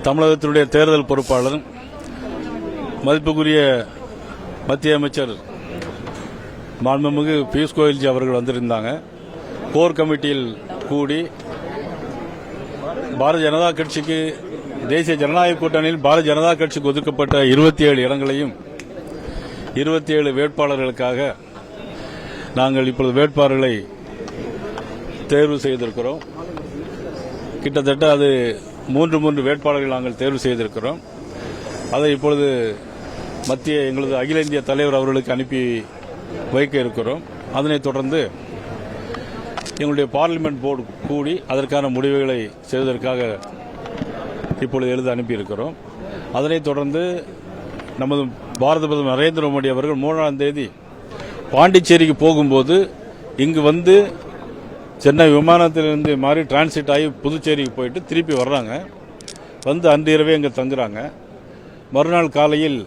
தமிழகத்தினுடைய தேர்தல் பொறுப்பாளர் மதிப்புக்குரிய மத்திய அமைச்சர் மாண்புமிகு பியூஷ் கோயல்ஜி அவர்கள் வந்திருந்தாங்க. கோர் கமிட்டியில் கூடி பாரதிய ஜனதா கட்சிக்கு, தேசிய ஜனநாயக கூட்டணியில் பாரதிய ஜனதா கட்சிக்கு ஒதுக்கப்பட்ட 27 இடங்களையும் 27 வேட்பாளர்களுக்காக நாங்கள் இப்பொழுது வேட்பாளர்களை தேர்வு செய்திருக்கிறோம். கிட்டத்தட்ட அது 3 வேட்பாளர்கள் நாங்கள் தேர்வு செய்திருக்கிறோம். அதை இப்பொழுது எங்களது அகில இந்திய தலைவர் அவர்களுக்கு அனுப்பி வைக்க இருக்கிறோம். அதனைத் தொடர்ந்து எங்களுடைய பார்லிமெண்ட் போர்டு கூடி அதற்கான முடிவுகளை செய்வதற்காக இப்பொழுது எழுத அனுப்பியிருக்கிறோம். அதனைத் தொடர்ந்து நமது பாரத பிரதமர் நரேந்திர மோடி அவர்கள் 3ஆம் தேதி பாண்டிச்சேரிக்கு போகும்போது இங்கு வந்து சென்னை விமானத்திலிருந்து மாறி டிரான்சிட் ஆகி புதுச்சேரிக்கு போயிட்டு திருப்பி வர்றாங்க. வந்து அன்று இரவே இங்கே தங்குறாங்க. மறுநாள் காலையில்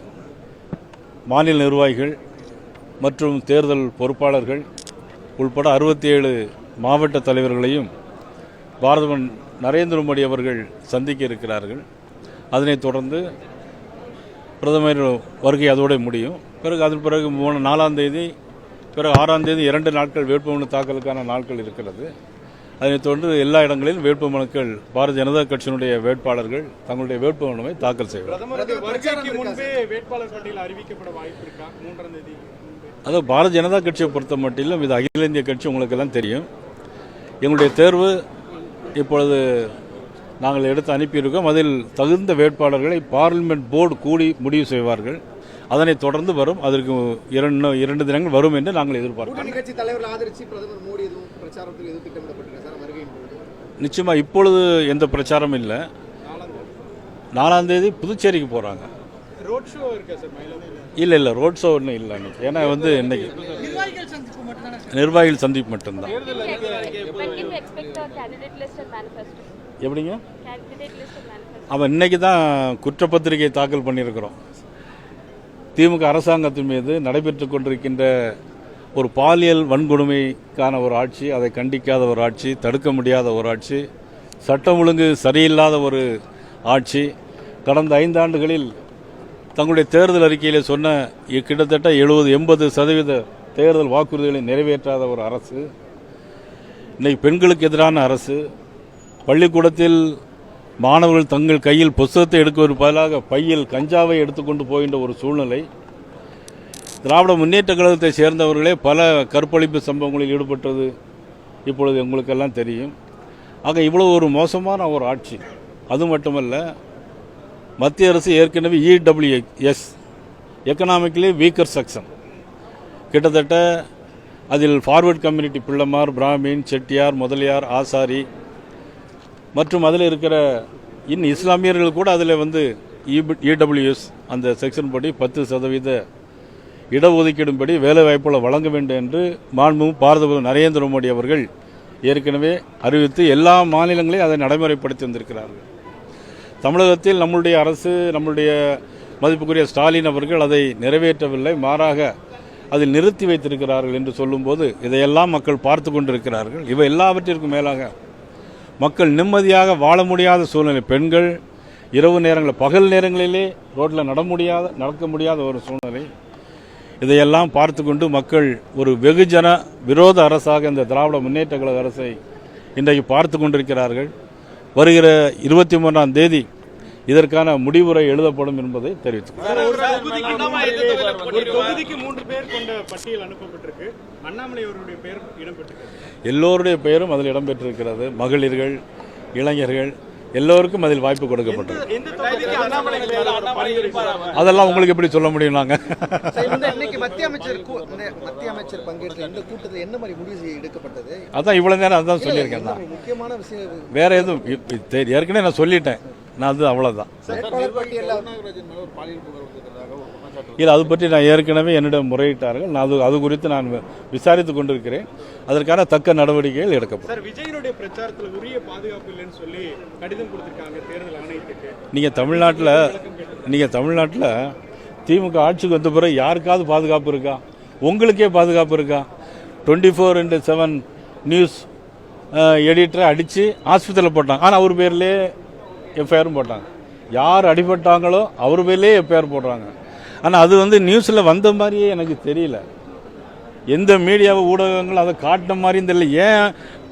மாநில நிர்வாகிகள் மற்றும் தேர்தல் பொறுப்பாளர்கள் உள்பட 67 மாவட்ட தலைவர்களையும் பாரத நரேந்திர மோடி அவர்கள் சந்திக்க இருக்கிறார்கள். அதனைத் தொடர்ந்து பிரதமர் வருகை அதோடு முடியும். அதன் பிறகு 4ஆம் தேதி, பிறகு 6ஆம் தேதி 2 நாட்கள் வேட்புமனு தாக்கலுக்கான நாட்கள் இருக்கிறது. அதனைத் தொடர்ந்து எல்லா இடங்களிலும் வேட்புமனுக்கள் பாரதிய ஜனதா கட்சியினுடைய வேட்பாளர்கள் தங்களுடைய வேட்புமனுவை தாக்கல் செய்வார். அதாவது பாரதிய ஜனதா கட்சியை பொறுத்த மட்டிலும் இது அகில இந்திய கட்சி, உங்களுக்கு எல்லாம் தெரியும். எங்களுடைய தேர்வு இப்பொழுது நாங்கள் எடுத்து அனுப்பியிருக்கோம். அதில் தகுந்த வேட்பாளர்களை பார்லிமெண்ட் போர்டு கூடி முடிவு செய்வார்கள். அதனைத் தொடர்ந்து வரும். அதற்கு 2 தினங்கள் வரும் என்று நாங்கள் எதிர்பார்க்கிறோம். நிச்சயமா இப்பொழுது எந்த பிரச்சாரம் இல்லை. 4ஆம் தேதி புதுச்சேரிக்கு போறாங்க. இல்ல ரோட் ஷோ ஒன்றும் இல்லை. ஏன்னா இன்னைக்கு நிர்வாகிகள் சந்திப்பு மட்டும்தான். எப்படிங்க? அவன் இன்னைக்கு தான் குற்றப்பத்திரிகை தாக்கல் பண்ணியிருக்கிறோம். திமுக அரசாங்கத்தின் மீது நடைபெற்றுக் கொண்டிருக்கின்ற ஒரு பாலியல் வன்கொடுமைக்கான ஒரு ஆட்சி, அதை கண்டிக்காத ஒரு ஆட்சி, தடுக்க முடியாத ஒரு ஆட்சி, சட்டம் ஒழுங்கு சரியில்லாத ஒரு ஆட்சி, கடந்த 5 ஆண்டுகளில் தங்களுடைய தேர்தல் அறிக்கையிலே சொன்ன கிட்டத்தட்ட 70-80% தேர்தல் வாக்குறுதிகளை நிறைவேற்றாத ஒரு அரசு, இன்னைக்கு பெண்களுக்கு எதிரான அரசு, பள்ளிக்கூடத்தில் மாணவர்கள் தங்கள் கையில் புத்தகத்தை எடுக்குவதற்கு பதிலாக பையில் கஞ்சாவை எடுத்துக்கொண்டு போகின்ற ஒரு சூழ்நிலை, திராவிட முன்னேற்ற கழகத்தை சேர்ந்தவர்களே பல கற்பழிப்பு சம்பவங்களில் ஈடுபட்டது இப்பொழுது உங்களுக்கெல்லாம் தெரியும். ஆக இவ்வளவு ஒரு மோசமான ஒரு ஆட்சி. அது மட்டுமல்ல, மத்திய அரசு ஏற்கனவே EWS எக்கனாமிக்கலி வீக்கர் செக்ஷன், கிட்டத்தட்ட அதில் ஃபார்வர்ட் கம்யூனிட்டி பிள்ளைமார், பிராமின், செட்டியார், முதலியார், ஆசாரி மற்றும் அதில் இருக்கிற இஸ்லாமியர்கள் கூட அதில் EWS அந்த செக்ஷன் படி 10% இடஒதுக்கீடும்படி வேலைவாய்ப்புகளை வழங்க வேண்டும் என்று மாண்புமிகு பாரத பிரதமர் நரேந்திர மோடி அவர்கள் ஏற்கனவே அறிவித்து எல்லா மாநிலங்களையும் அதை நடைமுறைப்படுத்தி வந்திருக்கிறார்கள். தமிழகத்தில் நம்முடைய அரசு, நம்முடைய மதிப்புக்குரிய ஸ்டாலின் அவர்கள் அதை நிறைவேற்றவில்லை, மாறாக அதில் நிறுத்தி வைத்திருக்கிறார்கள் என்று சொல்லும்போது இதையெல்லாம் மக்கள் பார்த்து கொண்டிருக்கிறார்கள். இவை எல்லாவற்றிற்கும் மேலாக மக்கள் நிம்மதியாக வாழ முடியாத சூழ்நிலை, பெண்கள் இரவு நேரங்களில், பகல் நேரங்களிலே ரோட்டில் நடக்க முடியாத ஒரு சூழ்நிலை, இதையெல்லாம் பார்த்து கொண்டு மக்கள் ஒரு வெகுஜன விரோத அரசாக இந்த திராவிட முன்னேற்ற கழக அரசை இன்றைக்கு பார்த்து கொண்டிருக்கிறார்கள். வருகிற 23ஆம் தேதி இதற்கான முடிவுரை எழுதப்படும் என்பதை தெரிவித்துக் எல்லோருடைய பெயரும் அதில் இடம்பெற்றிருக்கிறது. மகளிர்கள், இளைஞர்கள் எல்லோருக்கும் அதில் வாய்ப்பு கொடுக்கப்பட்டது. அதெல்லாம் உங்களுக்கு எப்படி சொல்ல முடியும்? நாங்க மத்திய அமைச்சர் பங்கேற்ற இந்த கூட்டத்தில் என்ன மாதிரி முடிவு எடுக்கப்பட்டது? அதான் இவ்வளவு நேரம் அதான் சொல்லியிருக்கேன். முக்கியமான விஷயம் வேற எதுவும் ஏற்கனவே நான் சொல்லிட்டேன். நான் அவ்வளவுதான். இல்லை, அது பற்றி நான் ஏற்கனவே என்னிடம் முறையிட்டார்கள். நான் அது குறித்து நான் விசாரித்துக் கொண்டிருக்கிறேன். அதற்கான தக்க நடவடிக்கைகள் எடுக்கப்படும். விஜயனுடைய பிரச்சாரத்தில் உரிய பாதுகாப்பு இல்லைன்னு சொல்லி கடிதம் கொடுத்திருக்காங்க தேர்தல் ஆணையத்துக்கு. நீங்க தமிழ்நாட்டில் திமுக ஆட்சிக்கு வந்த பிறகு யாருக்காவது பாதுகாப்பு இருக்கா? உங்களுக்கே பாதுகாப்பு இருக்கா? 24/7 நியூஸ் எடிட்டரை அடித்து ஆஸ்பத்திரியில் போட்டாங்க. ஆனால் அவர் பேர்லேயே எஃப்ஐஆரும் போட்டாங்க. யார் அடிபட்டாங்களோ அவர் பேர்லேயே எஃப்ஐஆர் போடுறாங்க. ஆனால் அது வந்து நியூஸில் வந்த மாதிரியே எனக்கு தெரியல. எந்த மீடியாவை ஊடகங்கள் அதை காட்டின மாதிரியும் தெரியல. ஏன்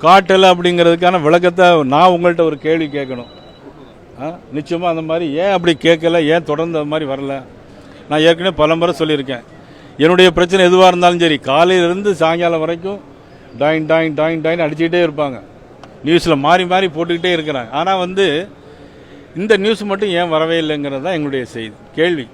காட்டலை அப்படிங்கிறதுக்கான விளக்கத்தை நான் உங்கள்கிட்ட ஒரு கேள்வி கேட்கணும். நிச்சயமாக அந்த மாதிரி ஏன் அப்படி கேட்கல, ஏன் தொடர்ந்து அது மாதிரி வரல? நான் ஏற்கனவே பல முறை சொல்லியிருக்கேன். என்னுடைய பிரச்சனை எதுவாக இருந்தாலும் சரி, காலையிலேருந்து சாயங்காலம் வரைக்கும் டாயின் டாயின் டாயின் டாயின் அடிச்சுக்கிட்டே இருப்பாங்க. நியூஸில் மாறி மாறி போட்டுக்கிட்டே இருக்கிறாங்க. ஆனால் வந்து இந்த நியூஸ் மட்டும் ஏன் வரவே இல்லைங்கிறது தான் எங்களுடைய கேள்வி.